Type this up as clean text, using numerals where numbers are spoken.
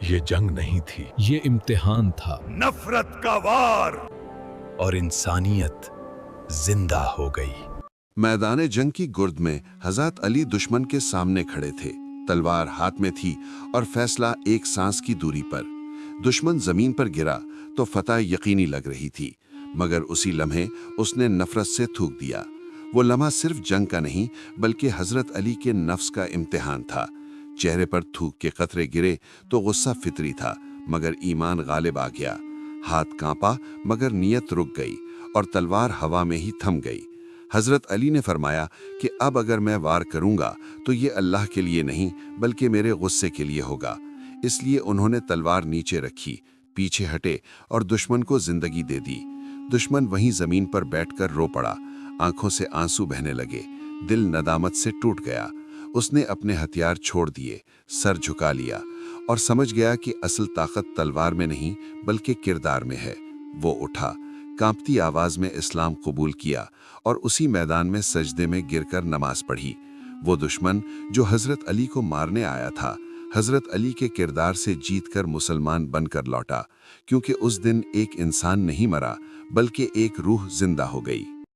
ये जंग नहीं थी, ये इम्तिहान था। नफरत का वार। और इंसानियत जिंदा हो गई। मैदान जंग की गुर्द में हजरत अली दुश्मन के सामने खड़े थे। तलवार हाथ में थी और फैसला एक सांस की दूरी पर। दुश्मन जमीन पर गिरा तो फतह यकीनी लग रही थी, मगर उसी लम्हे उसने नफरत से थूक दिया। वो लम्हा सिर्फ जंग का नहीं बल्कि हजरत अली के नफ्स का इम्तिहान था। चेहरे पर थूक के कतरे गिरे तो गुस्सा फितरी था, मगर ईमान गालिब आ गया। हाथ कांपा मगर नीयत रुक गई और तलवार हवा में ही थम गई। हजरत अली ने फरमाया कि अब अगर मैं वार करूंगा तो ये अल्लाह के लिए नहीं बल्कि मेरे गुस्से के लिए होगा। इसलिए उन्होंने तलवार नीचे रखी, पीछे हटे और दुश्मन को जिंदगी दे दी। दुश्मन वहीं जमीन पर बैठकर रो पड़ा, आंखों से आंसू बहने लगे, दिल नदामत से टूट गया। उसने अपने हथियार छोड़ दिए, सर झुका लिया और समझ गया कि असल ताकत तलवार में नहीं बल्कि किरदार में है। वो उठा, कांपती आवाज में इस्लाम कबूल किया और उसी मैदान में सजदे में गिरकर नमाज पढ़ी। वो दुश्मन जो हजरत अली को मारने आया था, हजरत अली के किरदार से जीतकर मुसलमान बनकर लौटा, क्योंकि उस दिन एक इंसान नहीं मरा बल्कि एक रूह जिंदा हो गई।